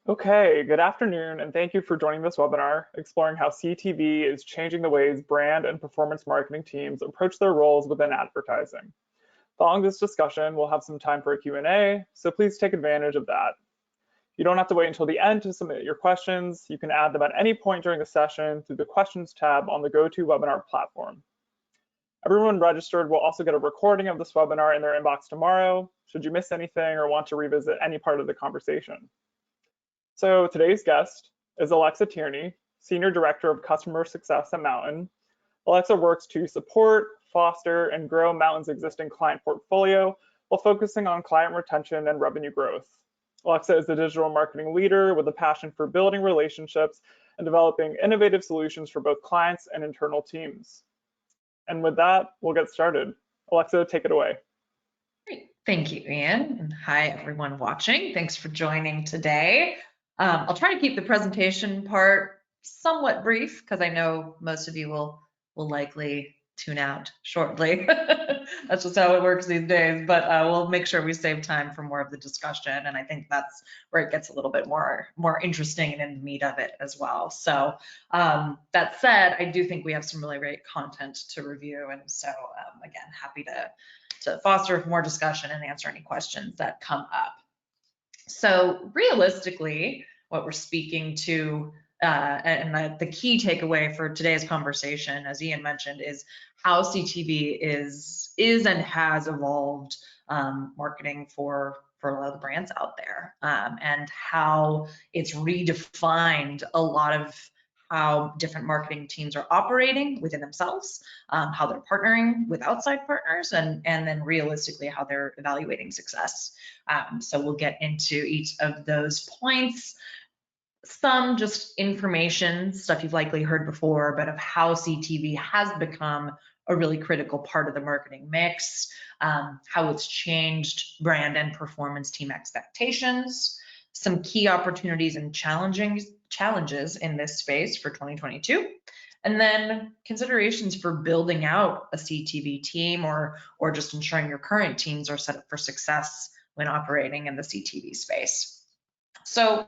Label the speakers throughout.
Speaker 1: Okay, good afternoon, and thank you for joining this webinar exploring how CTV is changing the ways brand and performance marketing teams approach their roles within advertising. Following this discussion, we'll have some time for a Q&A, so please take advantage of that. You don't have to wait until the end to submit your questions. You can add them at any point during the session through the Questions tab on the GoToWebinar platform. Everyone registered will also get a recording of this webinar in their inbox tomorrow, should you miss anything or want to revisit any part of the conversation. So today's guest is Alexa Tierney, Senior Director of Customer Success at Mountain. Alexa works to support, foster, and grow Mountain's existing client portfolio while focusing on client retention and revenue growth. Alexa is a digital marketing leader with a passion for building relationships and developing innovative solutions for both clients and internal teams. And with that, we'll get started. Alexa, take it away.
Speaker 2: Great. Thank you, Ian. And hi, everyone watching. Thanks for joining today. I'll try to keep the presentation part somewhat brief because I know most of you will likely tune out shortly. That's just how it works these days, but we'll make sure we save time for more of the discussion. And I think that's where it gets a little bit more interesting and in the meat of it as well. So that said, I do think we have some really great content to review. And so again, happy to foster more discussion and answer any questions that come up. So realistically, what we're speaking to and the key takeaway for today's conversation, as Ian mentioned, is how CTV is and has evolved marketing for a lot of the brands out there, and how it's redefined a lot of how different marketing teams are operating within themselves, how they're partnering with outside partners, and then realistically how they're evaluating success. So we'll get into each of those points. Some just information, stuff you've likely heard before, but of how CTV has become a really critical part of the marketing mix, how it's changed brand and performance team expectations, some key opportunities and challenges in this space for 2022, and then considerations for building out a CTV team or just ensuring your current teams are set up for success when operating in the CTV space. So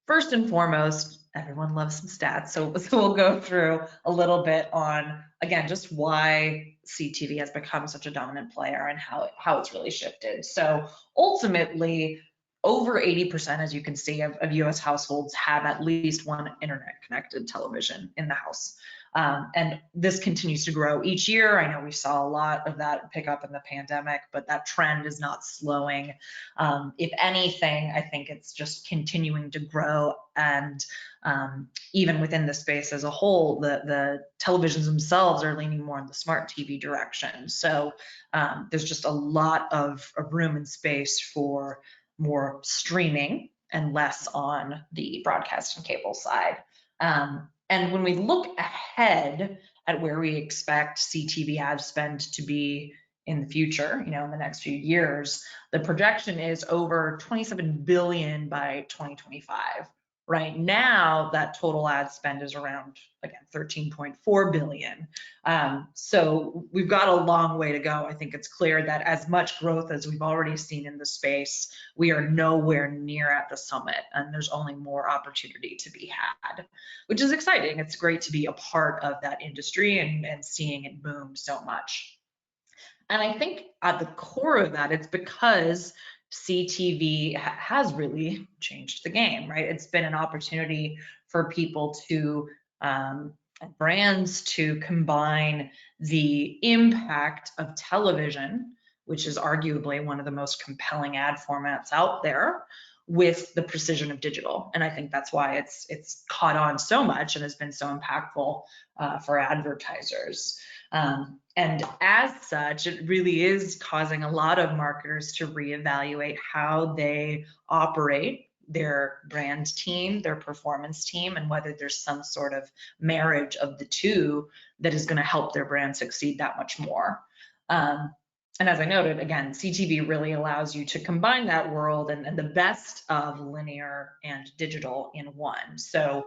Speaker 2: first and foremost, everyone loves some stats, so we'll go through a little bit on, again, just why CTV has become such a dominant player and how it's really shifted. So ultimately, over 80%, as you can see, of US households have at least one internet-connected television in the house. And this continues to grow each year. I know we saw a lot of that pick up in the pandemic, but that trend is not slowing. If anything, I think it's just continuing to grow. And even within the space as a whole, the televisions themselves are leaning more in the smart TV direction. So there's just a lot of room and space for more streaming and less on the broadcast and cable side. And when we look ahead at where we expect CTV ad spend to be in the future, in the next few years, the projection is over $27 billion by 2025. Right now, that total ad spend is around, again, $13.4 billion. So we've got a long way to go. I think it's clear that as much growth as we've already seen in the space, we are nowhere near at the summit, and there's only more opportunity to be had, which is exciting. It's great to be a part of that industry and seeing it boom so much. And I think at the core of that, it's because CTV has really changed the game, right? It's been an opportunity for people to, brands to combine the impact of television, which is arguably one of the most compelling ad formats out there, with the precision of digital. And I think that's why it's caught on so much and has been so impactful for advertisers. And as such, it really is causing a lot of marketers to reevaluate how they operate their brand team, their performance team, and whether there's some sort of marriage of the two that is going to help their brand succeed that much more. And as I noted, again, CTV really allows you to combine that world and the best of linear and digital in one. So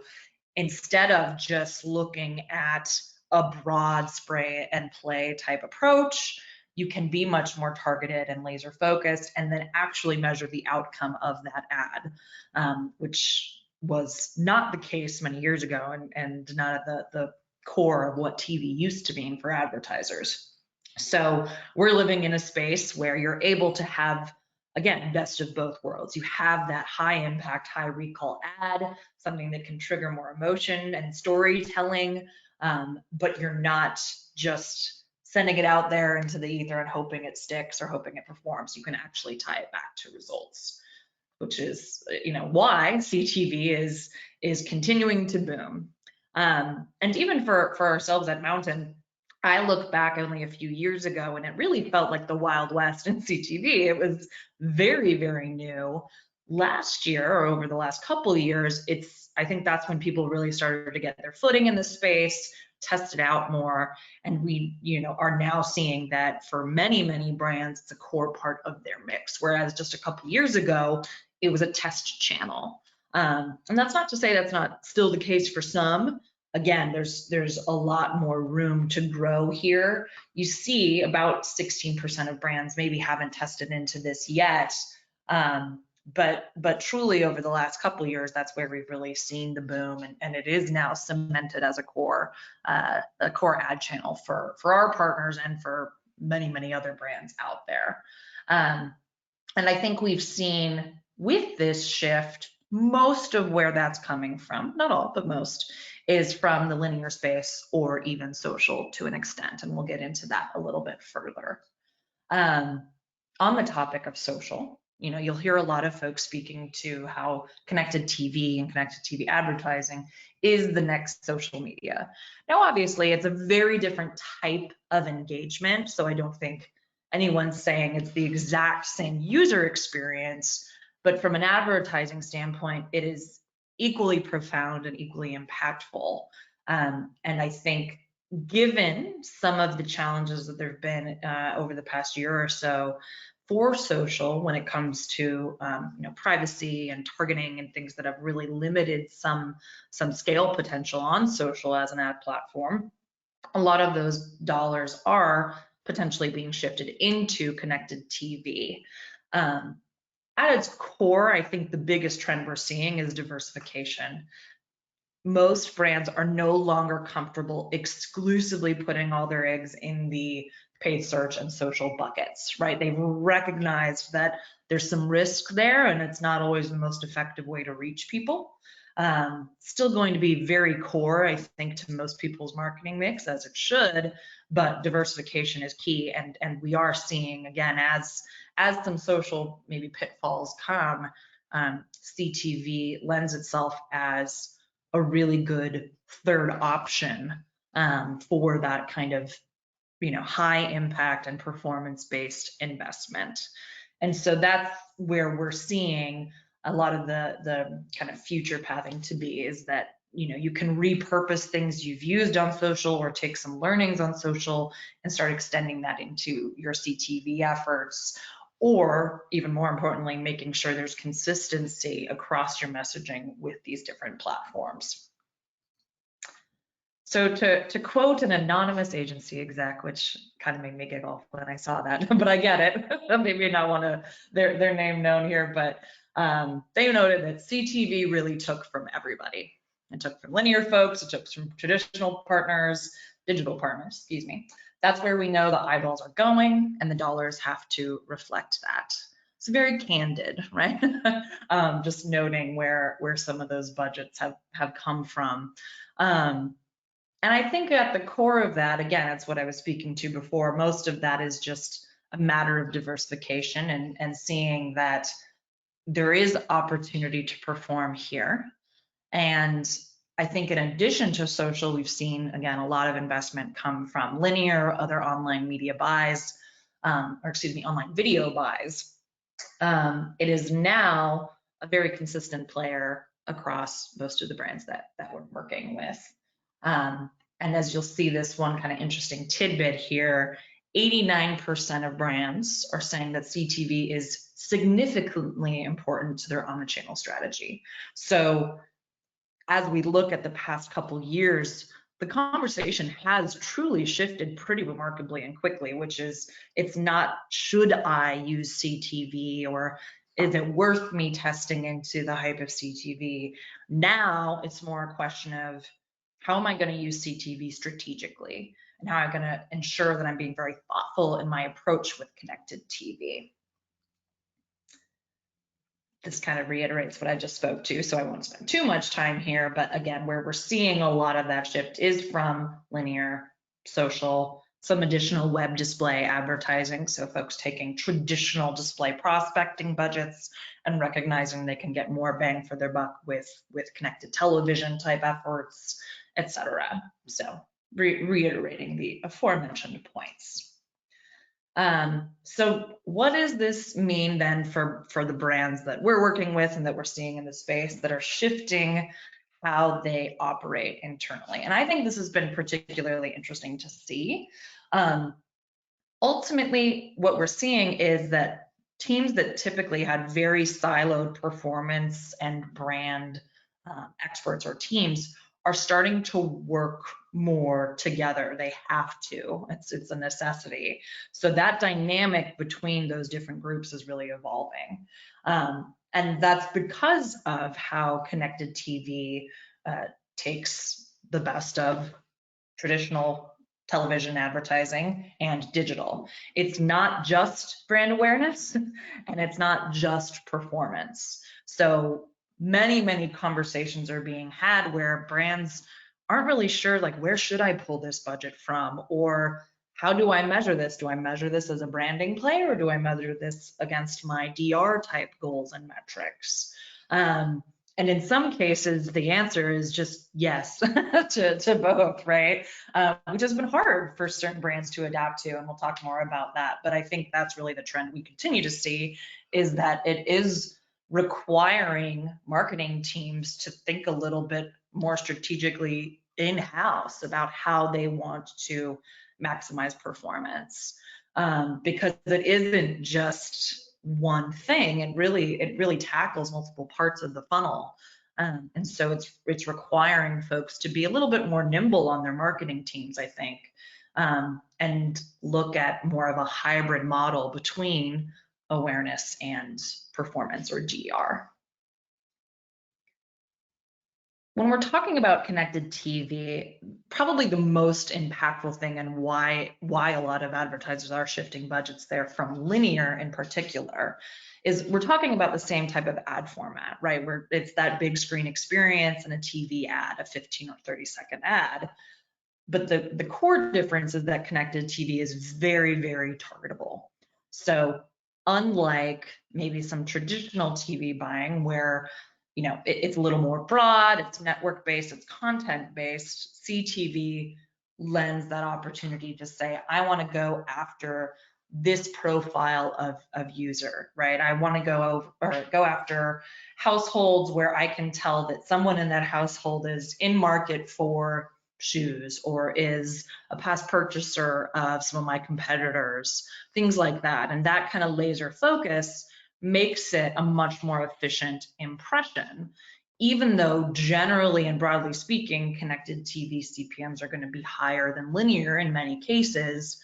Speaker 2: instead of just looking at a broad spray and play type approach, you can be much more targeted and laser focused and then actually measure the outcome of that ad, which was not the case many years ago and not at the core of what TV used to mean for advertisers. So we're living in a space where you're able to have, again, best of both worlds. You have that high impact, high recall ad, something that can trigger more emotion and storytelling, but you're not just sending it out there into the ether and hoping it sticks or hoping it performs. You can actually tie it back to results, which is, why CTV is continuing to boom. And even for ourselves at Mountain, I look back only a few years ago and it really felt like the Wild West in CTV. It was very, very new. Last year, or over the last couple of years, I think that's when people really started to get their footing in the space, test it out more. And we, are now seeing that for many, many brands, it's a core part of their mix. Whereas just a couple of years ago, it was a test channel. And that's not to say that's not still the case for some. Again, there's a lot more room to grow here. You see about 16% of brands maybe haven't tested into this yet. But truly over the last couple of years, that's where we've really seen the boom, and it is now cemented as a core ad channel for our partners and for many, many other brands out there. And I think we've seen with this shift, most of where that's coming from, not all, but most, is from the linear space or even social to an extent. And we'll get into that a little bit further. On the topic of social, you'll hear a lot of folks speaking to how connected TV and connected TV advertising is the next social media. Now, obviously, it's a very different type of engagement. So I don't think anyone's saying it's the exact same user experience, but from an advertising standpoint, it is equally profound and equally impactful. And I think given some of the challenges that there have been over the past year or so for social when it comes to privacy and targeting and things that have really limited some scale potential on social as an ad platform, a lot of those dollars are potentially being shifted into connected TV. At its core, I think the biggest trend we're seeing is diversification. Most brands are no longer comfortable exclusively putting all their eggs in the paid search and social buckets, right? They've recognized that there's some risk there and it's not always the most effective way to reach people. Still going to be very core, I think, to most people's marketing mix, as it should, but diversification is key. And we are seeing, again, as some social maybe pitfalls come, CTV lends itself as a really good third option for that kind of high impact and performance-based investment. And so that's where we're seeing a lot of the kind of future pathing to be, is that you can repurpose things you've used on social or take some learnings on social and start extending that into your CTV efforts, or even more importantly, making sure there's consistency across your messaging with these different platforms. So to quote an anonymous agency exec, which kind of made me giggle when I saw that, but I get it. Maybe not want their name known here, but they noted that CTV really took from everybody. It took from linear folks, it took from traditional partners, digital partners, excuse me. That's where we know the eyeballs are going and the dollars have to reflect that. It's very candid, right? Just noting where some of those budgets have come from. And I think at the core of that, again, it's what I was speaking to before, most of that is just a matter of diversification and seeing that there is opportunity to perform here. And I think in addition to social, we've seen, again, a lot of investment come from linear, other online media buys, online video buys. It is now a very consistent player across most of the brands that we're working with. And as you'll see, this one kind of interesting tidbit here, 89% of brands are saying that CTV is significantly important to their omnichannel strategy. So as we look at the past couple years, the conversation has truly shifted pretty remarkably and quickly, which is, it's not, should I use CTV, or is it worth me testing into the hype of CTV? Now it's more a question of, how am I going to use CTV strategically? And how am I going to ensure that I'm being very thoughtful in my approach with connected TV? This kind of reiterates what I just spoke to, so I won't spend too much time here. But again, where we're seeing a lot of that shift is from linear, social, some additional web display advertising. So folks taking traditional display prospecting budgets and recognizing they can get more bang for their buck with connected television type efforts, et cetera. So reiterating the aforementioned points. So what does this mean then for the brands that we're working with and that we're seeing in the space that are shifting how they operate internally? And I think this has been particularly interesting to see. Ultimately, what we're seeing is that teams that typically had very siloed performance and brand experts or teams are starting to work more together. They have to. It's a necessity. So that dynamic between those different groups is really evolving. And that's because of how connected TV takes the best of traditional television advertising and digital. It's not just brand awareness, and it's not just performance. So many conversations are being had where brands aren't really sure, like, where should I pull this budget from? Or how do I measure this? Do I measure this as a branding play, or do I measure this against my DR type goals and metrics? And in some cases, the answer is just yes to both, right? Which has been hard for certain brands to adapt to, and we'll talk more about that. But I think that's really the trend we continue to see, is that it is requiring marketing teams to think a little bit more strategically in-house about how they want to maximize performance, because it isn't just one thing. It really tackles multiple parts of the funnel, and so it's requiring folks to be a little bit more nimble on their marketing teams, I think, and look at more of a hybrid model between awareness and performance, or DR. When we're talking about connected TV, probably the most impactful thing, and why a lot of advertisers are shifting budgets there from linear in particular, is we're talking about the same type of ad format, right? Where it's that big screen experience and a TV ad, a 15 or 30-second ad. But the core difference is that connected TV is very targetable. So unlike maybe some traditional TV buying where, you know, it's a little more broad, it's network-based, it's content-based, CTV lends that opportunity to say, I want to go after this profile of user, right? I want to go after households where I can tell that someone in that household is in market for shoes, or is a past purchaser of some of my competitors, things like that. And that kind of laser focus makes it a much more efficient impression, even though generally and broadly speaking, connected TV CPMs are going to be higher than linear in many cases.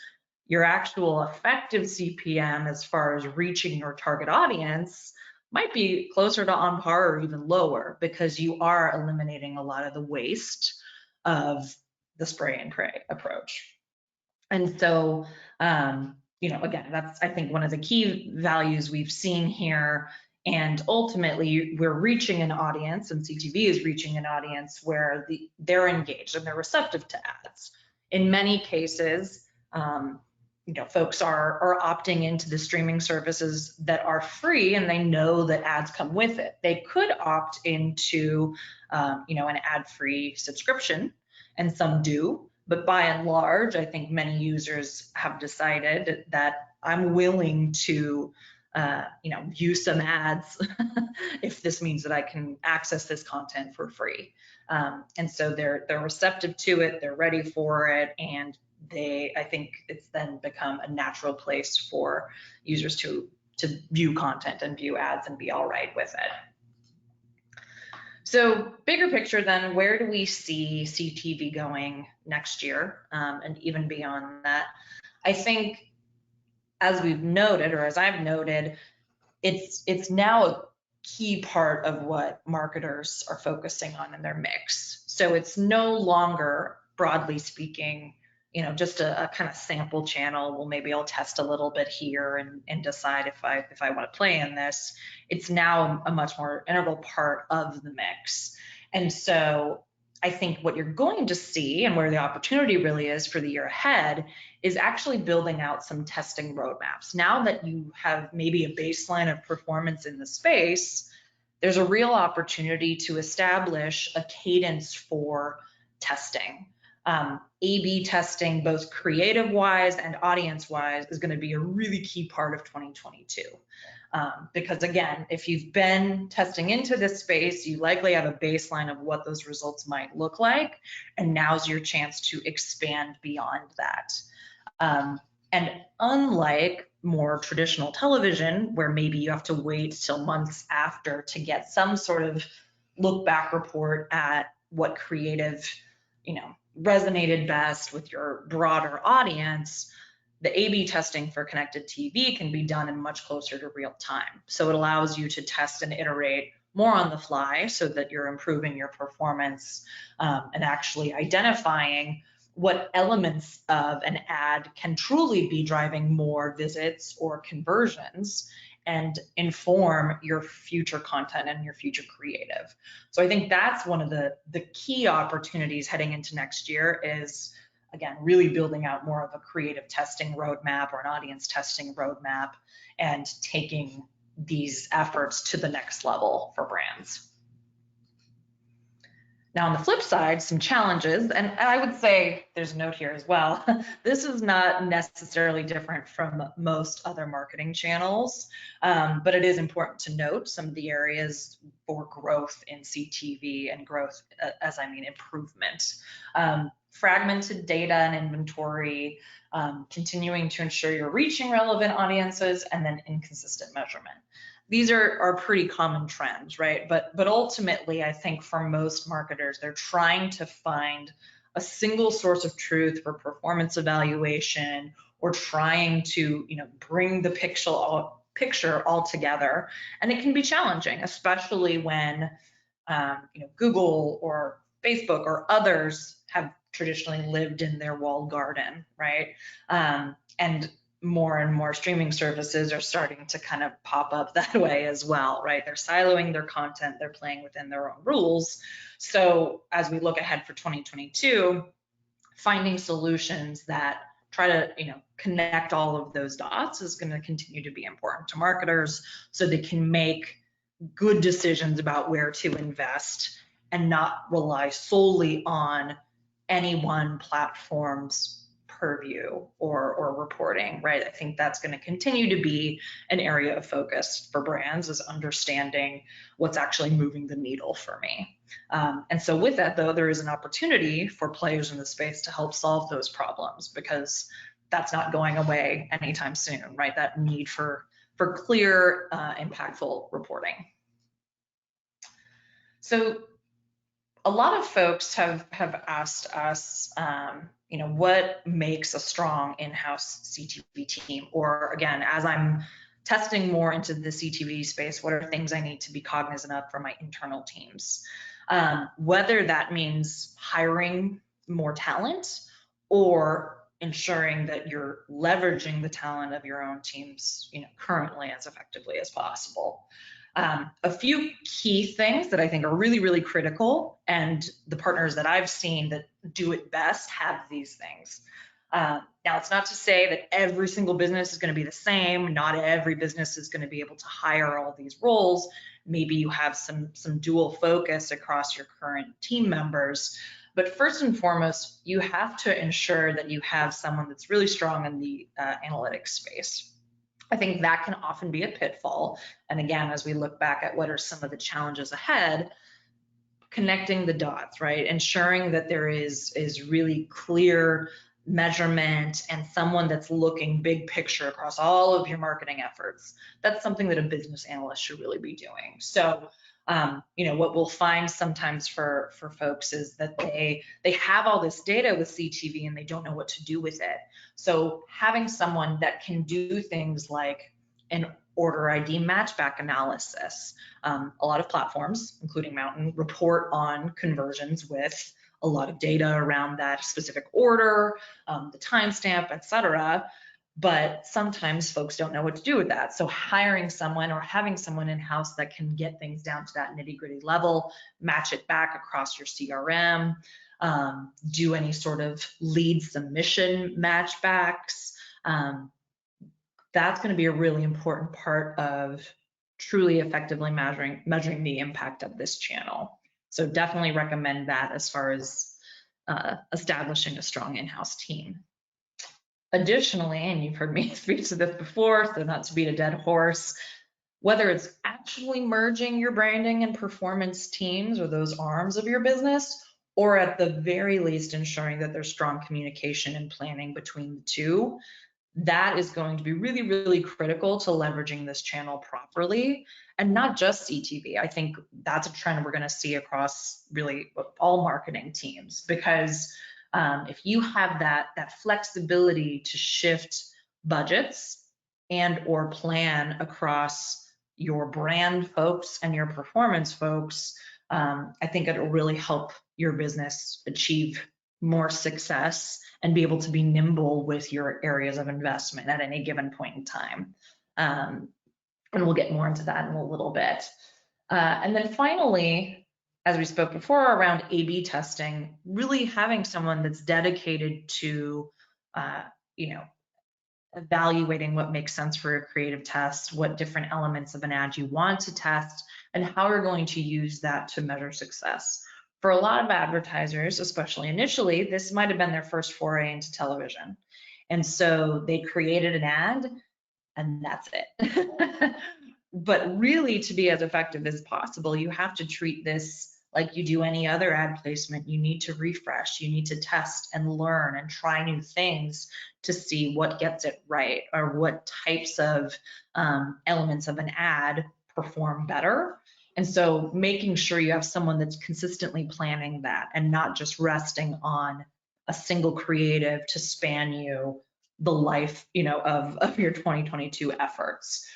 Speaker 2: Your actual effective CPM, as far as reaching your target audience, might be closer to on par or even lower, because you are eliminating a lot of the waste of the spray and pray approach. And so, you know, again, that's, I think, one of the key values we've seen here. And ultimately, we're reaching an audience, and CTV is reaching an audience where they're engaged and they're receptive to ads. In many cases, you know, folks are opting into the streaming services that are free, and they know that ads come with it. They could opt into, you know, an ad-free subscription, and some do. But by and large, I think many users have decided that I'm willing to, you know, view some ads if this means that I can access this content for free. And so they're receptive to it, they're ready for it, and I think it's then become a natural place for users to view content and view ads and be all right with it. So bigger picture then, where do we see CTV going next year, and even beyond that? I think, as we've noted, or as I've noted, it's now a key part of what marketers are focusing on in their mix. So it's no longer, broadly speaking, just a kind of sample channel. Well, maybe I'll test a little bit here and decide if I want to play in this. It's now a much more integral part of the mix. And so I think what you're going to see, and where the opportunity really is for the year ahead, is actually building out some testing roadmaps. Now that you have maybe a baseline of performance in the space, there's a real opportunity to establish a cadence for testing. A/B testing, both creative-wise and audience-wise, is going to be a really key part of 2022. Because again, if you've been testing into this space, you likely have a baseline of what those results might look like, and now's your chance to expand beyond that. And unlike more traditional television, where maybe you have to wait till months after to get some sort of look back report at what creative, resonated best with your broader audience, the A/B testing for connected TV can be done in much closer to real time. So it allows you to test and iterate more on the fly so that you're improving your performance, and actually identifying what elements of an ad can truly be driving more visits or conversions and inform your future content and your future creative. So I think that's one of the key opportunities heading into next year is, again, really building out more of a creative testing roadmap or an audience testing roadmap and taking these efforts to the next level for brands. Now, on the flip side, some challenges, and I would say there's a note here as well. This is not necessarily different from most other marketing channels, but it is important to note some of the areas for growth in CTV and growth, as I mean improvement. Fragmented data and inventory, continuing to ensure you're reaching relevant audiences, and then inconsistent measurement. These are pretty common trends, right? But ultimately, I think for most marketers, they're trying to find a single source of truth for performance evaluation, or trying to bring the picture all together. And it can be challenging, especially when Google or Facebook or others have traditionally lived in their walled garden, right? And more and more streaming services are starting to kind of pop up that way as well, right? They're siloing their content, they're playing within their own rules. So as we look ahead for 2022, finding solutions that try to connect all of those dots is going to continue to be important to marketers, so they can make good decisions about where to invest and not rely solely on any one platform's purview or reporting, right? I think that's going to continue to be an area of focus for brands, is understanding what's actually moving the needle for me. And so with that, though, there is an opportunity for players in the space to help solve those problems, because that's not going away anytime soon, right? That need for clear, impactful reporting. So a lot of folks have asked us, what makes a strong in-house CTV team? Or again, as I'm testing more into the CTV space, what are things I need to be cognizant of for my internal teams? Whether that means hiring more talent or ensuring that you're leveraging the talent of your own teams, currently as effectively as possible. A few key things that I think are really, really critical, and the partners that I've seen that do it best have these things. Now, it's not to say that every single business is going to be the same. Not every business is going to be able to hire all these roles. Maybe you have some dual focus across your current team members. But first and foremost, you have to ensure that you have someone that's really strong in the analytics space. I think that can often be a pitfall. And again, as we look back at what are some of the challenges ahead, connecting the dots, right? Ensuring that there is really clear measurement and someone that's looking big picture across all of your marketing efforts. That's something that a business analyst should really be doing. So, what we'll find sometimes for folks is that they have all this data with CTV and they don't know what to do with it. So having someone that can do things like an order ID matchback analysis. A lot of platforms, including Mountain, report on conversions with a lot of data around that specific order, the timestamp, et cetera. But sometimes folks don't know what to do with that. So hiring someone or having someone in-house that can get things down to that nitty-gritty level, match it back across your CRM, do any sort of lead submission matchbacks. That's going to be a really important part of truly effectively measuring the impact of this channel. So definitely recommend that as far as establishing a strong in-house team. Additionally, and you've heard me speak to this before, so not to beat a dead horse, whether it's actually merging your branding and performance teams or those arms of your business, or at the very least ensuring that there's strong communication and planning between the two, that is going to be really, really critical to leveraging this channel properly, and not just CTV. I think that's a trend we're going to see across really all marketing teams, because if you have that flexibility to shift budgets and or plan across your brand folks and your performance folks, I think it'll really help your business achieve more success and be able to be nimble with your areas of investment at any given point in time. And we'll get more into that in a little bit. And then finally, as we spoke before around A/B testing, really having someone that's dedicated to, evaluating what makes sense for a creative test, what different elements of an ad you want to test, and how you're going to use that to measure success. For a lot of advertisers, especially initially, this might have been their first foray into television. And so they created an ad and that's it. But really, to be as effective as possible, you have to treat this like you do any other ad placement. You need to refresh, you need to test and learn and try new things to see what gets it right, or what types of elements of an ad perform better. And so making sure you have someone that's consistently planning that and not just resting on a single creative to span you the life, of your 2022 efforts.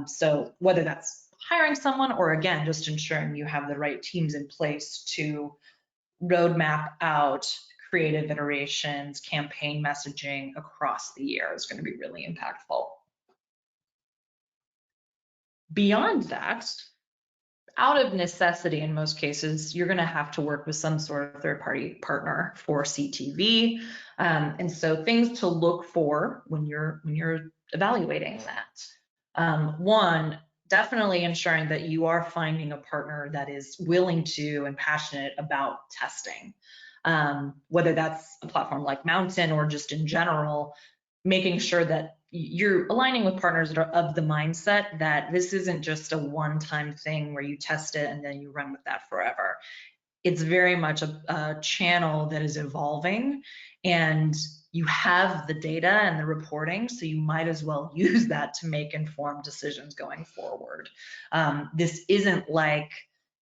Speaker 2: So whether that's hiring someone or again, just ensuring you have the right teams in place to roadmap out creative iterations, campaign messaging across the year is going to be really impactful. Beyond that, out of necessity in most cases, you're going to have to work with some sort of third-party partner for CTV. And so things to look for when you're evaluating that. One, definitely ensuring that you are finding a partner that is willing to and passionate about testing. Whether that's a platform like Mountain or just in general, making sure that you're aligning with partners that are of the mindset that this isn't just a one-time thing where you test it and then you run with that forever. It's very much a channel that is evolving, and you have the data and the reporting, so you might as well use that to make informed decisions going forward. This isn't like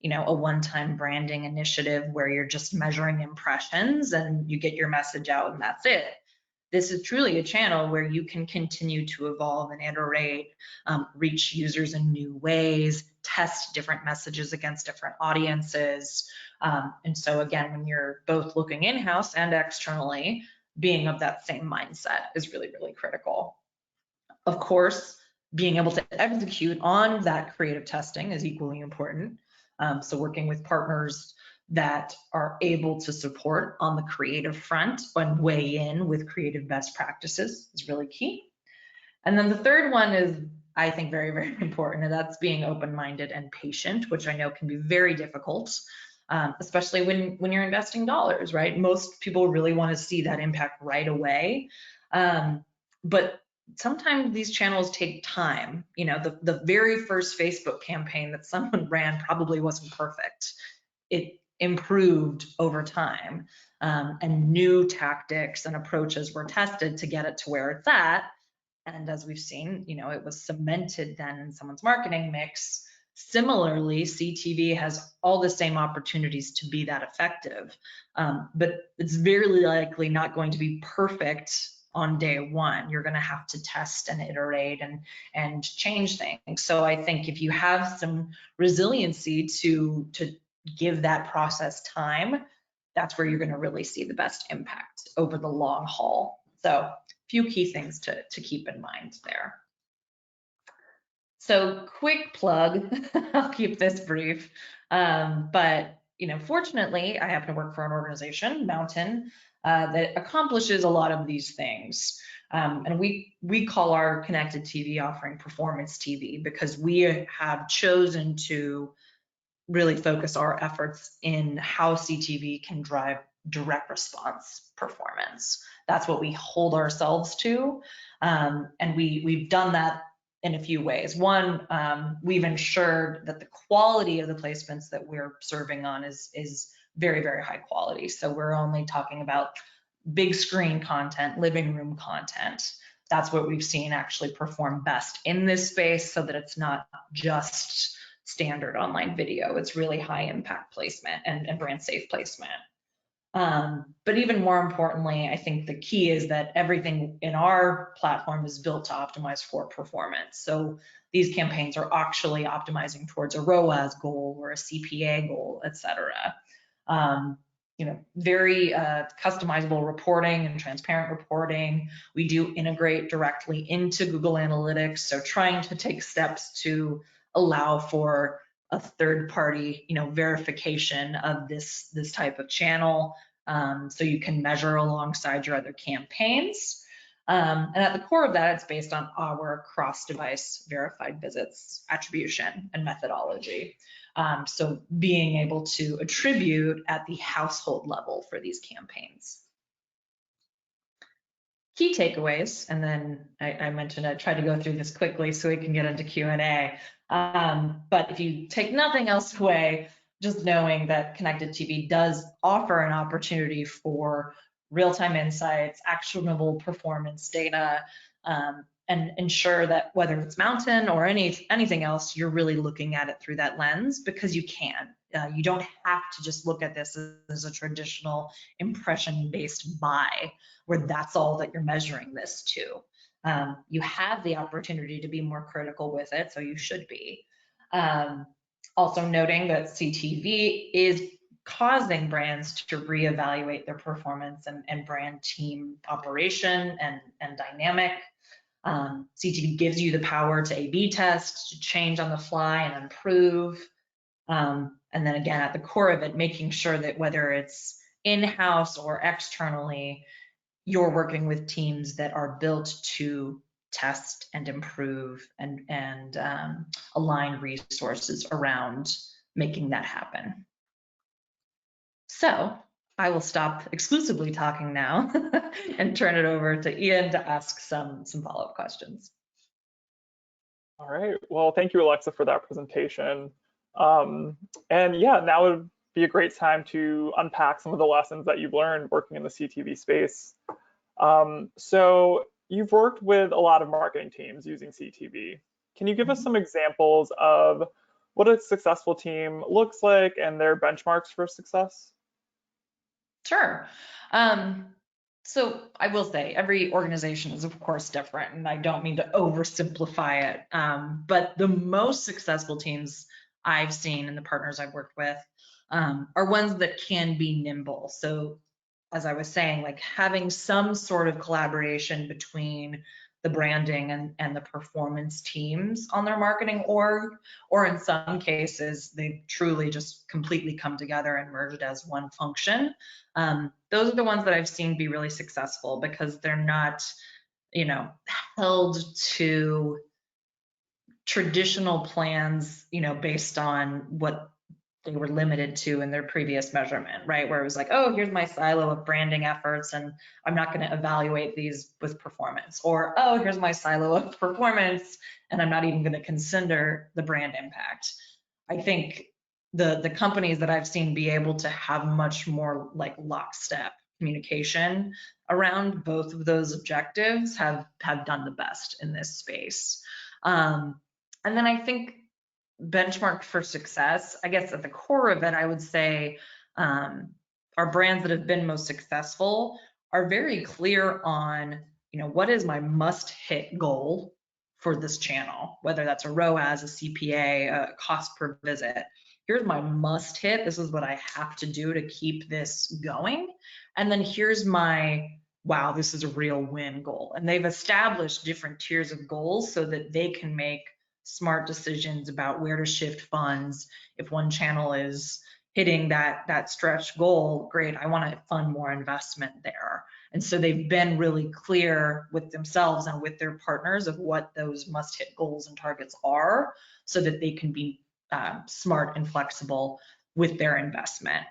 Speaker 2: a one-time branding initiative where you're just measuring impressions and you get your message out and that's it. This is truly a channel where you can continue to evolve and iterate, reach users in new ways, test different messages against different audiences. And so again, when you're both looking in-house and externally, being of that same mindset is really, really critical. Of course, being able to execute on that creative testing is equally important. So working with partners that are able to support on the creative front and weigh in with creative best practices is really key. And then the third one is, I think, very, very important, and that's being open-minded and patient, which I know can be very difficult, especially when you're investing dollars, right? Most people really want to see that impact right away. But sometimes these channels take time. The very first Facebook campaign that someone ran probably wasn't perfect. It improved over time, and new tactics and approaches were tested to get it to where it's at. And as we've seen, it was cemented then in someone's marketing mix. Similarly, CTV has all the same opportunities to be that effective, but it's very likely not going to be perfect on day one. You're going to have to test and iterate and change things. So I think if you have some resiliency to give that process time, that's where you're going to really see the best impact over the long haul. So a few key things to keep in mind there. So quick plug, I'll keep this brief, but fortunately, I happen to work for an organization, Mountain, that accomplishes a lot of these things. And we call our connected TV offering performance TV because we have chosen to really focus our efforts in how CTV can drive direct response performance. That's what we hold ourselves to. And we've done that in a few ways. One, we've ensured that the quality of the placements that we're serving on is very, very high quality. So we're only talking about big screen content, living room content. That's what we've seen actually perform best in this space, so that it's not just standard online video. It's really high impact placement and brand safe placement. But even more importantly, I think the key is that everything in our platform is built to optimize for performance. So these campaigns are actually optimizing towards a ROAS goal or a CPA goal, et cetera. Very customizable reporting and transparent reporting. We do integrate directly into Google Analytics. So trying to take steps to allow for a third-party, verification of this type of channel, so you can measure alongside your other campaigns. And at the core of that, it's based on our cross-device verified visits attribution and methodology. So being able to attribute at the household level for these campaigns. Key takeaways, and then I mentioned I tried to go through this quickly so we can get into Q&A. But if you take nothing else away, just knowing that connected TV does offer an opportunity for real-time insights, actionable performance data, and ensure that whether it's Mountain or anything else, you're really looking at it through that lens, because you can. You don't have to just look at this as a traditional impression-based buy, where that's all that you're measuring this to. You have the opportunity to be more critical with it, so you should be. Also noting that CTV is causing brands to reevaluate their performance and brand team operation and dynamic. CTV gives you the power to A/B test, to change on the fly and improve. And then again, at the core of it, making sure that whether it's in-house or externally, you're working with teams that are built to test and improve and align resources around making that happen. So I will stop exclusively talking now and turn it over to Ian to ask some follow-up questions.
Speaker 1: All right. Well, thank you, Alexa, for that presentation. And yeah, now would be a great time to unpack some of the lessons that you've learned working in the CTV space. So you've worked with a lot of marketing teams using CTV. Can you give us some examples of what a successful team looks like and their benchmarks for success?
Speaker 2: Sure. So I will say every organization is of course different, and I don't mean to oversimplify it, but the most successful teams I've seen and the partners I've worked with are ones that can be nimble. So as I was saying, like having some sort of collaboration between the branding and the performance teams on their marketing org, or in some cases, they truly just completely come together and merged as one function. Those are the ones that I've seen be really successful because they're not, held to traditional plans, based on what they were limited to in their previous measurement, right? Where it was like, oh, here's my silo of branding efforts and I'm not going to evaluate these with performance. Or, oh, here's my silo of performance and I'm not even going to consider the brand impact. I think the companies that I've seen be able to have much more like lockstep communication around both of those objectives have done the best in this space. And then I think benchmark for success, I guess at the core of it, I would say our brands that have been most successful are very clear on, what is my must hit goal for this channel, whether that's a ROAS, a CPA, a cost per visit. Here's my must hit. This is what I have to do to keep this going. And then here's my, wow, this is a real win goal. And they've established different tiers of goals so that they can make smart decisions about where to shift funds. If one channel is hitting that stretch goal, great, I want to fund more investment there. And so they've been really clear with themselves and with their partners of what those must hit goals and targets are so that they can be smart and flexible with their investment.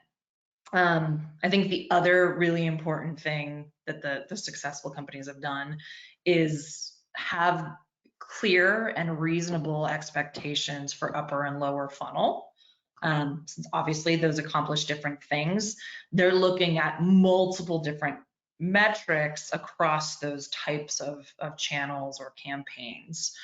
Speaker 2: I think the other really important thing that the successful companies have done is have clear and reasonable expectations for upper and lower funnel. Since obviously those accomplish different things, they're looking at multiple different metrics across those types of channels or campaigns.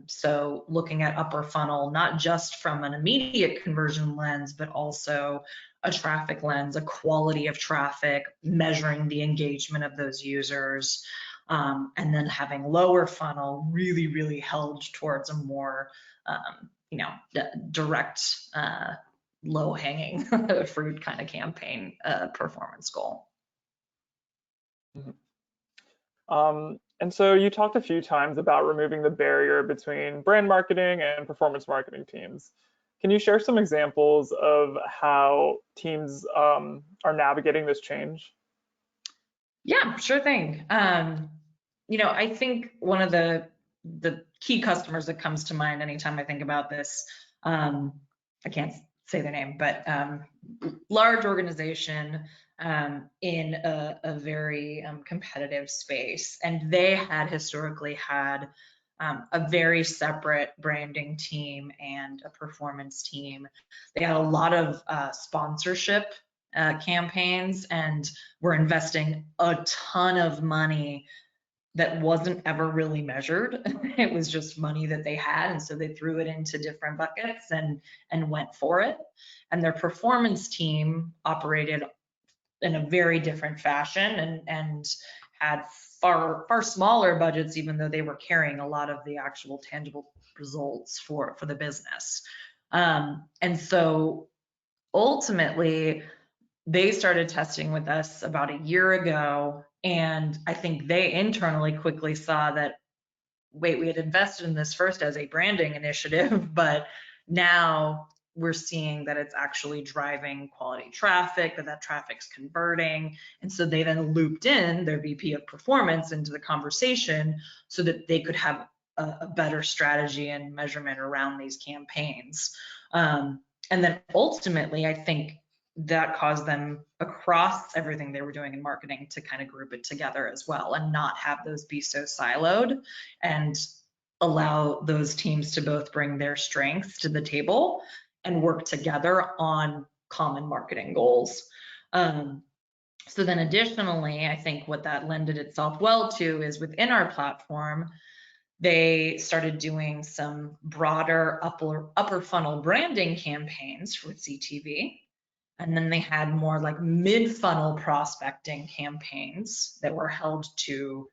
Speaker 2: So looking at upper funnel, not just from an immediate conversion lens, but also a traffic lens, a quality of traffic, measuring the engagement of those users, and then having lower funnel really, really held towards a more, direct, low-hanging fruit kind of campaign performance goal.
Speaker 1: And so you talked a few times about removing the barrier between brand marketing and performance marketing teams. Can you share some examples of how teams are navigating this change?
Speaker 2: Yeah, sure thing. I think one of the key customers that comes to mind anytime I think about this, I can't say their name, but large organization in a very competitive space. And they had historically had a very separate branding team and a performance team. They had a lot of sponsorship campaigns and were investing a ton of money that wasn't ever really measured. It was just money that they had. And so they threw it into different buckets and went for it. And their performance team operated in a very different fashion and had far smaller budgets, even though they were carrying a lot of the actual tangible results for the business. And so ultimately, they started testing with us about a year ago, and I think they internally quickly saw that, wait, we had invested in this first as a branding initiative, but now we're seeing that it's actually driving quality traffic, that traffic's converting. And so they then looped in their VP of performance into the conversation so that they could have a better strategy and measurement around these campaigns. And then ultimately, I think that caused them across everything they were doing in marketing to kind of group it together as well and not have those be so siloed and allow those teams to both bring their strengths to the table and work together on common marketing goals. So then additionally, I think what that lended itself well to is within our platform, they started doing some broader upper funnel branding campaigns with CTV. And then they had more like mid-funnel prospecting campaigns that were held to,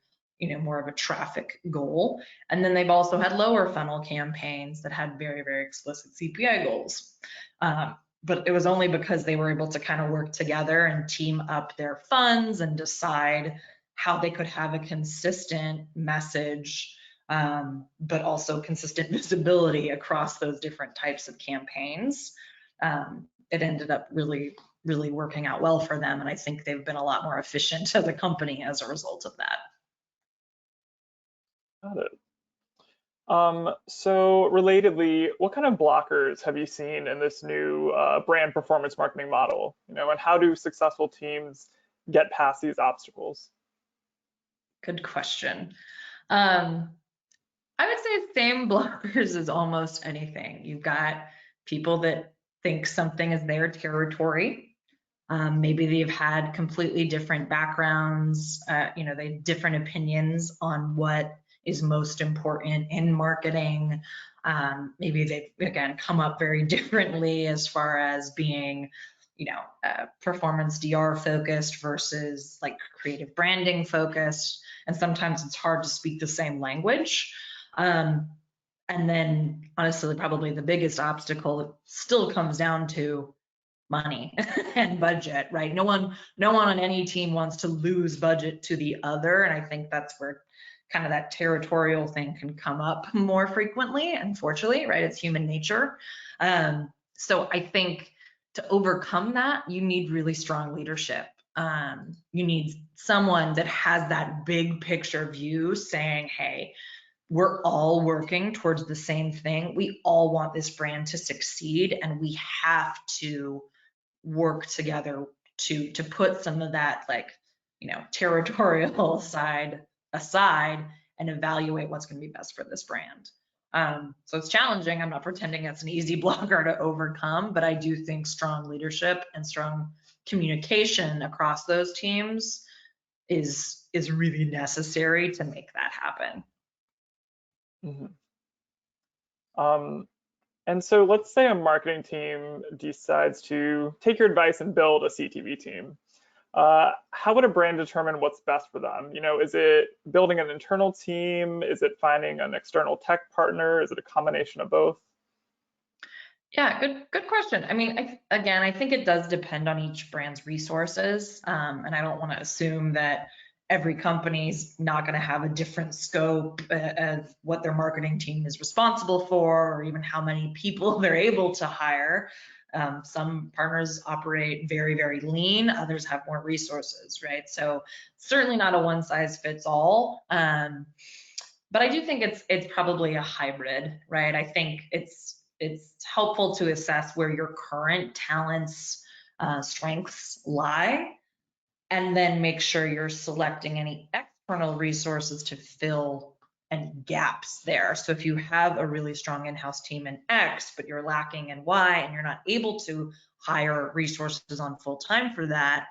Speaker 2: more of a traffic goal. And then they've also had lower funnel campaigns that had very, very explicit CPI goals. But it was only because they were able to kind of work together and team up their funds and decide how they could have a consistent message, but also consistent visibility across those different types of campaigns. It ended up really, really working out well for them. And I think they've been a lot more efficient as a company as a result of that.
Speaker 1: Got it. So relatedly, what kind of blockers have you seen in this new brand performance marketing model? And how do successful teams get past these obstacles?
Speaker 2: Good question. I would say same blockers as almost anything. You've got people that think something is their territory. Maybe they've had completely different backgrounds, they have different opinions on what is most important in marketing. Maybe they've, again, come up very differently as far as being, performance DR focused versus like creative branding focused. And sometimes it's hard to speak the same language. And then honestly, probably the biggest obstacle still comes down to money and budget, right? No one on any team wants to lose budget to the other. And I think that's where kind of that territorial thing can come up more frequently, unfortunately, right? It's human nature. So I think to overcome that, you need really strong leadership. You need someone that has that big picture view saying, hey, we're all working towards the same thing. We all want this brand to succeed, and we have to work together to put some of that territorial side aside and evaluate what's going to be best for this brand. So it's challenging. I'm not pretending that's an easy blocker to overcome, but I do think strong leadership and strong communication across those teams is really necessary to make that happen.
Speaker 1: And so let's say a marketing team decides to take your advice and build a CTV team. How would a brand determine what's best for them? Is it building an internal team? Is it finding an external tech partner? Is it a combination of both?
Speaker 2: Yeah, good question. I mean, I think it does depend on each brand's resources. And I don't want to assume that every company's not going to have a different scope of what their marketing team is responsible for, or even how many people they're able to hire. Some partners operate very, very lean, others have more resources, right? So certainly not a one size fits all. But I do think it's probably a hybrid, right? I think it's helpful to assess where your current talents, strengths lie, and then make sure you're selecting any external resources to fill any gaps there. So if you have a really strong in-house team in X, but you're lacking in Y, and you're not able to hire resources on full time for that,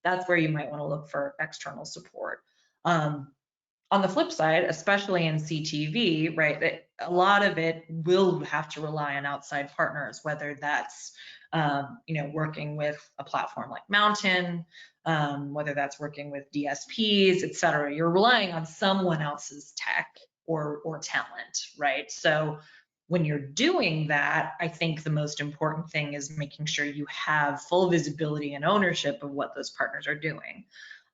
Speaker 2: that's where you might want to look for external support. On the flip side, especially in CTV, right, a lot of it will have to rely on outside partners, whether that's working with a platform like Mountain, whether that's working with DSPs, et cetera. You're relying on someone else's tech or talent, right? So when you're doing that, I think the most important thing is making sure you have full visibility and ownership of what those partners are doing.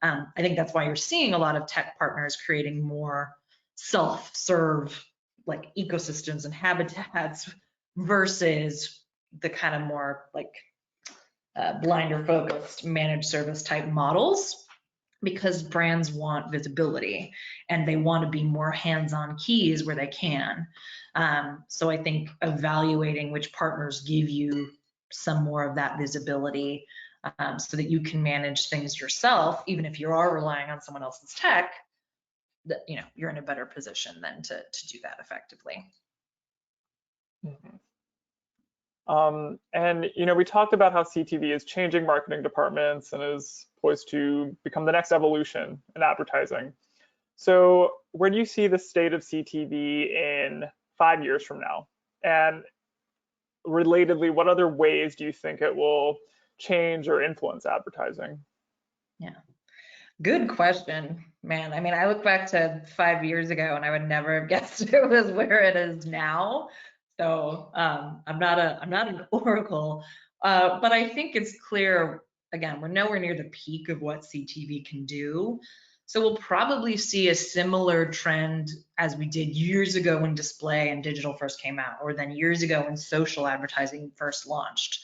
Speaker 2: I think that's why you're seeing a lot of tech partners creating more self-serve like ecosystems and habitats versus the kind of more like blinder focused managed service type models, because brands want visibility and they want to be more hands-on keys where they can. So I think evaluating which partners give you some more of that visibility, so that you can manage things yourself, even if you are relying on someone else's tech, that you're in a better position then to do that effectively.
Speaker 1: And we talked about how CTV is changing marketing departments and is poised to become the next evolution in advertising. So where do you see the state of CTV in 5 years from now? And relatedly, what other ways do you think it will change or influence advertising?
Speaker 2: Yeah, good question, man. I mean, I look back to 5 years ago and I would never have guessed it was where it is now. So I'm not an oracle, but I think it's clear, again, we're nowhere near the peak of what CTV can do. So we'll probably see a similar trend as we did years ago when display and digital first came out, or then years ago when social advertising first launched.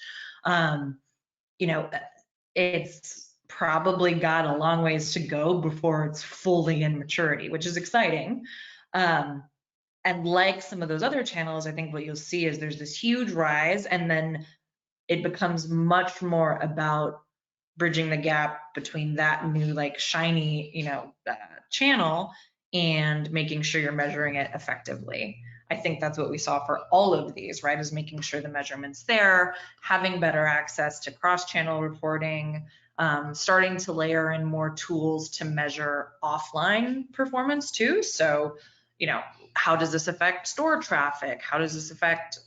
Speaker 2: It's probably got a long ways to go before it's fully in maturity, which is exciting. And like some of those other channels, I think what you'll see is there's this huge rise, and then it becomes much more about bridging the gap between that new like shiny channel and making sure you're measuring it effectively. I think that's what we saw for all of these, right? Is making sure the measurement's there, having better access to cross-channel reporting, starting to layer in more tools to measure offline performance too. So, how does this affect store traffic? How does this affect,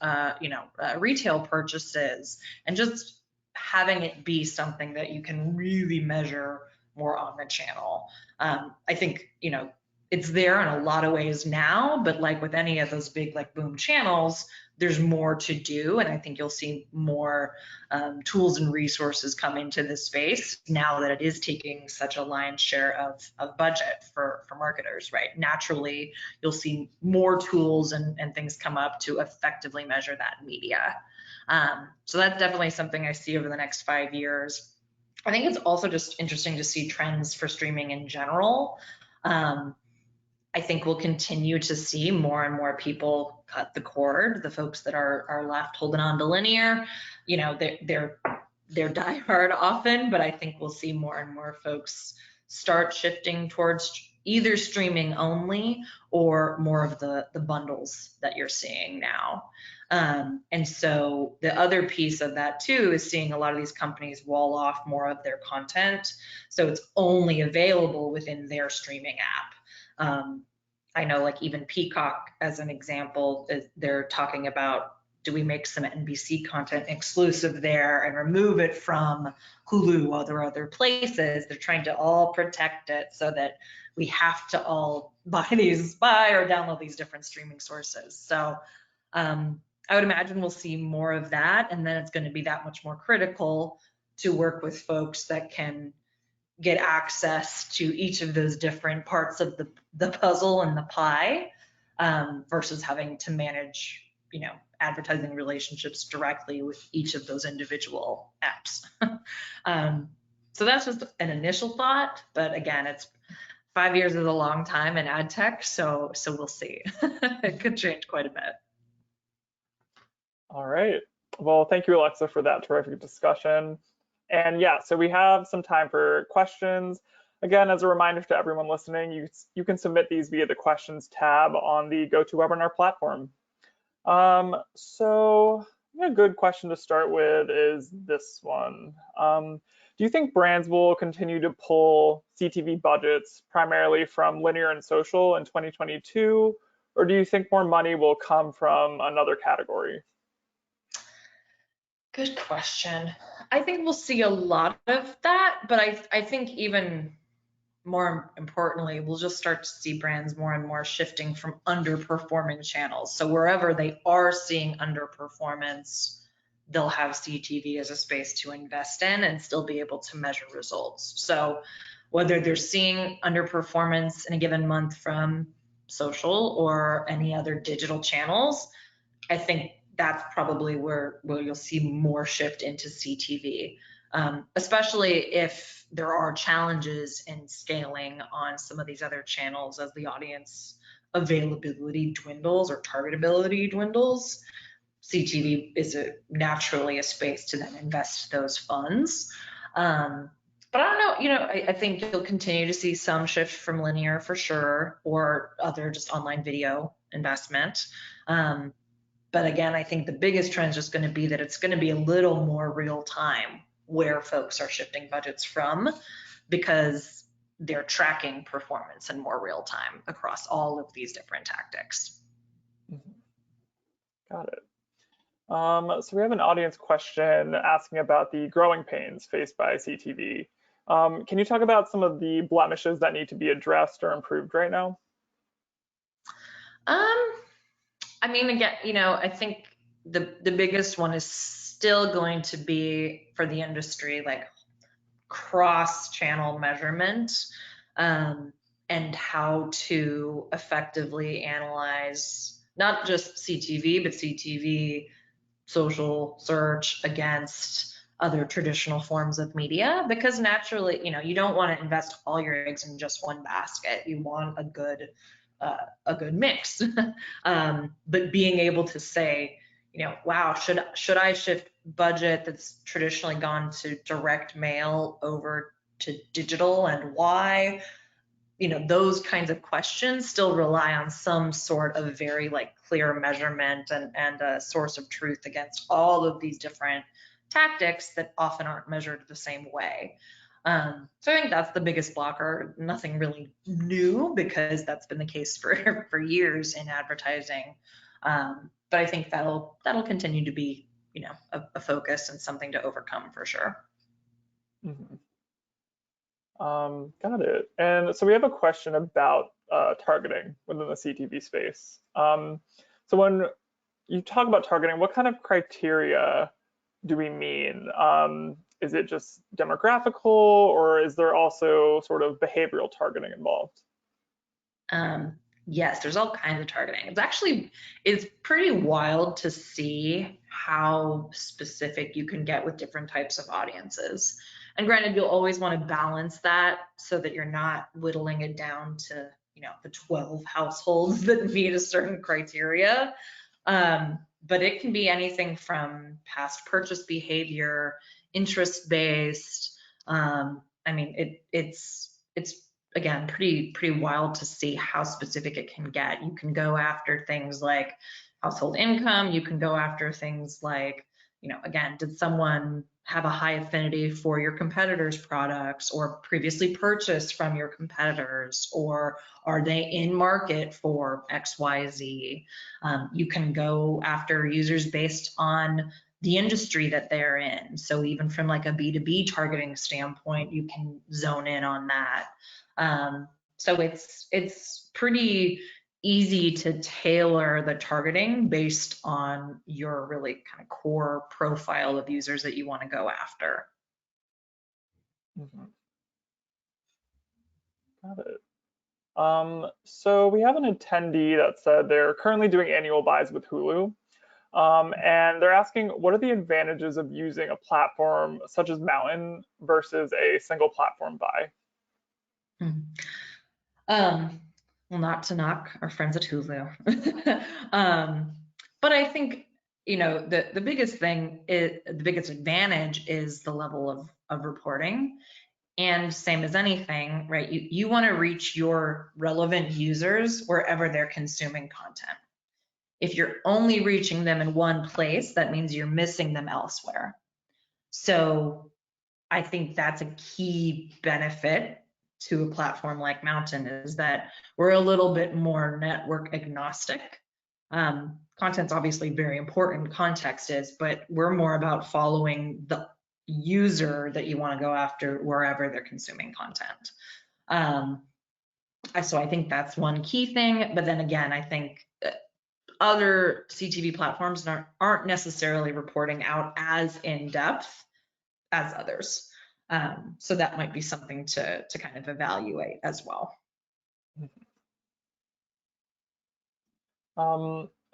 Speaker 2: retail purchases? And just having it be something that you can really measure more on the channel. I think, it's there in a lot of ways now, but like with any of those big like boom channels, there's more to do. And I think you'll see more tools and resources come into this space now that it is taking such a lion's share of budget for marketers, right? Naturally, you'll see more tools and things come up to effectively measure that media. So that's definitely something I see over the next 5 years. I think it's also just interesting to see trends for streaming in general. I think we'll continue to see more and more people cut the cord. The folks that are left holding on to linear, they're diehard often, but I think we'll see more and more folks start shifting towards either streaming only or more of the bundles that you're seeing now. And so the other piece of that too is seeing a lot of these companies wall off more of their content, so it's only available within their streaming app. I know like even Peacock as an example, they're talking about, do we make some NBC content exclusive there and remove it from Hulu or other places? They're trying to all protect it so that we have to all buy or download these different streaming sources. So I would imagine we'll see more of that, and then it's going to be that much more critical to work with folks that can get access to each of those different parts of the puzzle and the pie, versus having to manage, advertising relationships directly with each of those individual apps. So that's just an initial thought, but again, it's 5 years is a long time in ad tech, so we'll see. It could change quite a bit.
Speaker 1: All right. Well, thank you, Alexa, for that terrific discussion. And yeah, so we have some time for questions. Again, as a reminder to everyone listening, you can submit these via the questions tab on the GoToWebinar platform. So a good question to start with is this one. Do you think brands will continue to pull CTV budgets primarily from linear and social in 2022, or do you think more money will come from another category?
Speaker 2: Good question. I think we'll see a lot of that, but I think even more importantly, we'll just start to see brands more and more shifting from underperforming channels. So wherever they are seeing underperformance, they'll have CTV as a space to invest in and still be able to measure results. So whether they're seeing underperformance in a given month from social or any other digital channels, I think that's probably where you'll see more shift into CTV, especially if there are challenges in scaling on some of these other channels as the audience availability dwindles or targetability dwindles. CTV is naturally a space to then invest those funds. But I don't know, I think you'll continue to see some shift from linear for sure, or other just online video investment. But again, I think the biggest trend is just going to be that it's going to be a little more real time where folks are shifting budgets from, because they're tracking performance in more real time across all of these different tactics.
Speaker 1: Got it. So we have an audience question asking about the growing pains faced by CTV. Can you talk about some of the blemishes that need to be addressed or improved right now?
Speaker 2: I mean, again, I think the biggest one is still going to be for the industry, like cross-channel measurement, and how to effectively analyze not just CTV, but CTV, social, search against other traditional forms of media, because naturally, you don't want to invest all your eggs in just one basket. You want a good mix. But being able to say, wow, should I shift budget that's traditionally gone to direct mail over to digital, and why? those kinds of questions still rely on some sort of very like clear measurement and a source of truth against all of these different tactics that often aren't measured the same way. So I think that's the biggest blocker. Nothing really new, because that's been the case for years in advertising. But I think that'll continue to be, a focus and something to overcome for sure.
Speaker 1: Mhm. Got it. And so we have a question about targeting within the CTV space. So when you talk about targeting, what kind of criteria do we mean? Is it just demographical, or is there also sort of behavioral targeting involved?
Speaker 2: Yes, there's all kinds of targeting. It's pretty wild to see how specific you can get with different types of audiences. And granted, you'll always want to balance that so that you're not whittling it down to, the 12 households that meet a certain criteria. But it can be anything from past purchase behavior, interest-based. It's again pretty wild to see how specific it can get. You can go after things like household income. You can go after things like, again, did someone have a high affinity for your competitors' products, or previously purchased from your competitors, or are they in market for XYZ? You can go after users based on the industry that they're in. So even from like a B2B targeting standpoint, you can zone in on that. So it's pretty easy to tailor the targeting based on your really kind of core profile of users that you want to go after.
Speaker 1: Mhm. Got it. So we have an attendee that said they're currently doing annual buys with Hulu. And they're asking, what are the advantages of using a platform such as Mountain versus a single platform buy?
Speaker 2: Well, not to knock our friends at Hulu. But I think, the biggest thing is, the biggest advantage is the level of reporting. And same as anything, right? You want to reach your relevant users wherever they're consuming content. If you're only reaching them in one place, that means you're missing them elsewhere. So I think that's a key benefit to a platform like Mountain, is that we're a little bit more network agnostic. Content's obviously very important, context is, but we're more about following the user that you want to go after wherever they're consuming content. So I think that's one key thing. But then again, I think other CTV platforms aren't necessarily reporting out as in depth as others. So that might be something to kind of evaluate as well.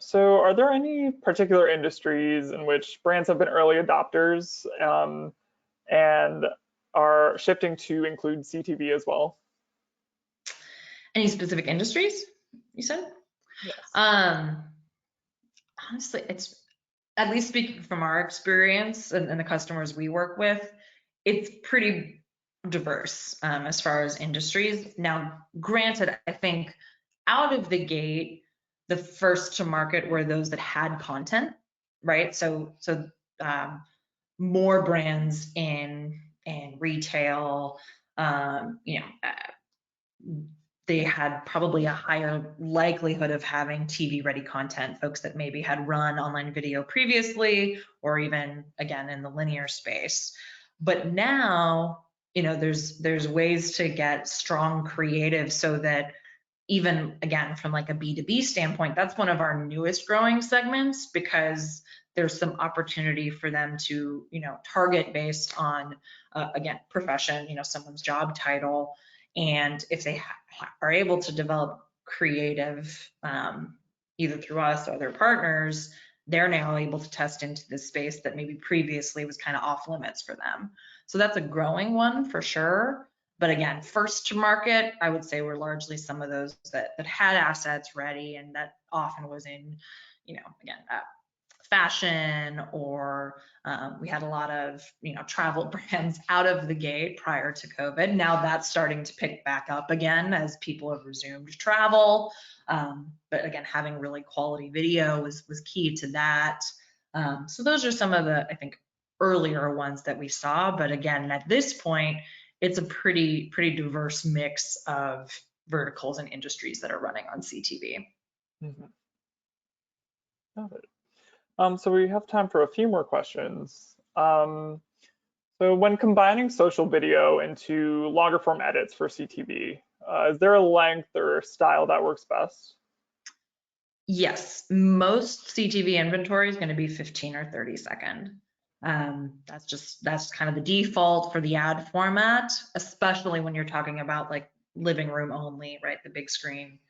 Speaker 1: So are there any particular industries in which brands have been early adopters and are shifting to include CTV as well?
Speaker 2: Any specific industries, you said?
Speaker 1: Yes.
Speaker 2: Honestly, it's, at least speaking from our experience and the customers we work with, it's pretty diverse as far as industries. Now, granted, I think out of the gate, the first to market were those that had content, right? So more brands in retail, they had probably a higher likelihood of having TV ready content, folks that maybe had run online video previously, or even again in the linear space. But now, there's ways to get strong creative, so that even again from like a B2B standpoint, that's one of our newest growing segments, because there's some opportunity for them to, target based on again, profession, someone's job title. And if they are able to develop creative, either through us or other partners, they're now able to test into this space that maybe previously was kind of off limits for them. So that's a growing one for sure. But again, first to market, I would say we're largely some of those that had assets ready, and that often was in, again, fashion, or we had a lot of, travel brands out of the gate prior to COVID. Now that's starting to pick back up again as people have resumed travel. But again, having really quality video was key to that. So those are some of the, I think, earlier ones that we saw. But again, at this point, it's a pretty diverse mix of verticals and industries that are running on CTV.
Speaker 1: Mhm. Got it. So we have time for a few more questions. So when combining social video into longer form edits for CTV, is there a length or style that works best?
Speaker 2: Yes, most CTV inventory is going to be 15 or 30 second. That's kind of the default for the ad format, especially when you're talking about like living room only, right? The big screen.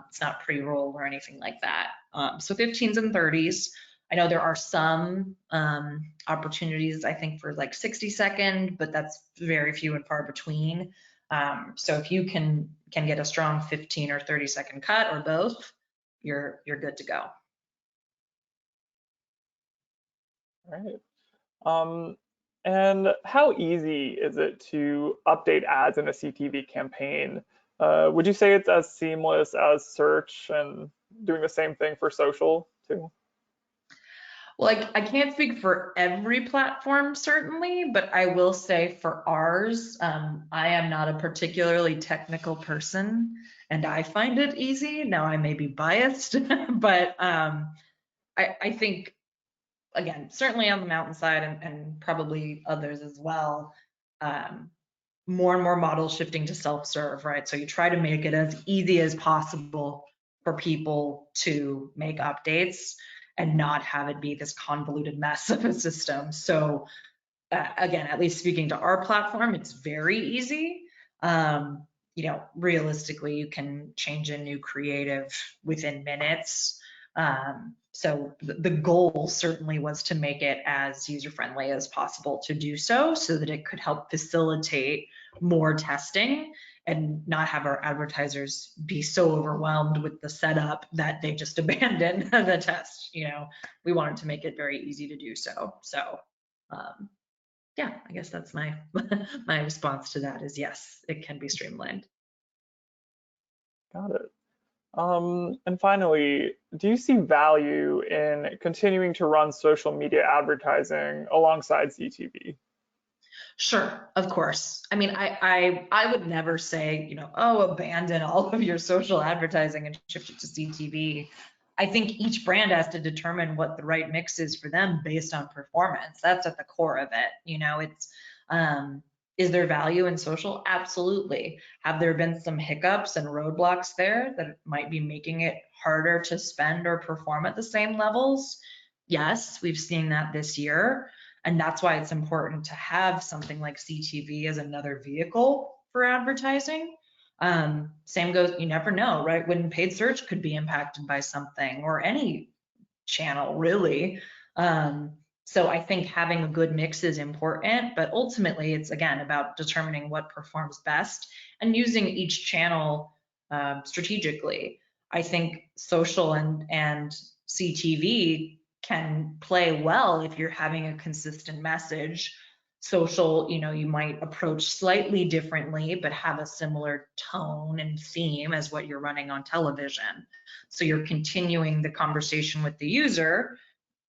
Speaker 2: It's not pre-roll or anything like that. So 15s and 30s. I know there are some opportunities, I think, for like 60-second, but that's very few and far between. So if you can get a strong 15 or 30-second cut or both, you're good to go.
Speaker 1: All right. And how easy is it to update ads in a CTV campaign? Would you say it's as seamless as search and doing the same thing for social too?
Speaker 2: Well, I can't speak for every platform, certainly, but I will say for ours, I am not a particularly technical person, and I find it easy. Now, I may be biased, but I think, again, certainly on the mountainside and probably others as well, more and more models shifting to self-serve, right? So you try to make it as easy as possible for people to make updates and not have it be this convoluted mess of a system. So again, at least speaking to our platform, it's very easy. Realistically, you can change a new creative within minutes. So the goal certainly was to make it as user-friendly as possible to do so that it could help facilitate more testing and not have our advertisers be so overwhelmed with the setup that they just abandon the test. We wanted to make it very easy to do so. So yeah, I guess that's my my response to that is yes, it can be streamlined.
Speaker 1: Got it. And finally, do you see value in continuing to run social media advertising alongside CTV?
Speaker 2: Sure, of course. I mean, I would never say, oh, abandon all of your social advertising and shift it to CTV. I think each brand has to determine what the right mix is for them based on performance. That's at the core of it. It's is there value in social? Absolutely. Have there been some hiccups and roadblocks there that might be making it harder to spend or perform at the same levels? Yes, we've seen that this year. And that's why it's important to have something like CTV as another vehicle for advertising. Same goes, you never know, right? When paid search could be impacted by something or any channel really. So I think having a good mix is important, but ultimately it's again about determining what performs best and using each channel strategically. I think social and CTV can play well if you're having a consistent message. Social, you might approach slightly differently, but have a similar tone and theme as what you're running on television. So you're continuing the conversation with the user,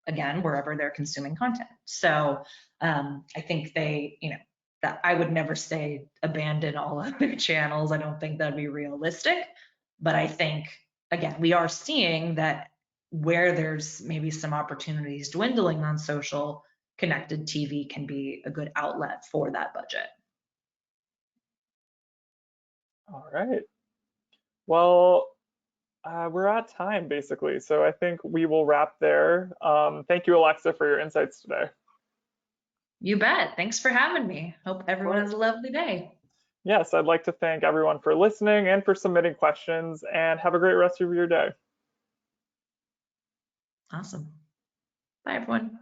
Speaker 2: again, wherever they're consuming content. So I think that I would never say abandon all of their channels. I don't think that'd be realistic. But I think, again, we are seeing that where there's maybe some opportunities dwindling on social, connected TV can be a good outlet for that budget.
Speaker 1: All right. Well, we're at time basically, so I think we will wrap there. Thank you, Alexa, for your insights today.
Speaker 2: You bet. Thanks for having me. Hope everyone has a lovely day.
Speaker 1: Yes, I'd like to thank everyone for listening and for submitting questions, and have a great rest of your day.
Speaker 2: Awesome. Bye, everyone.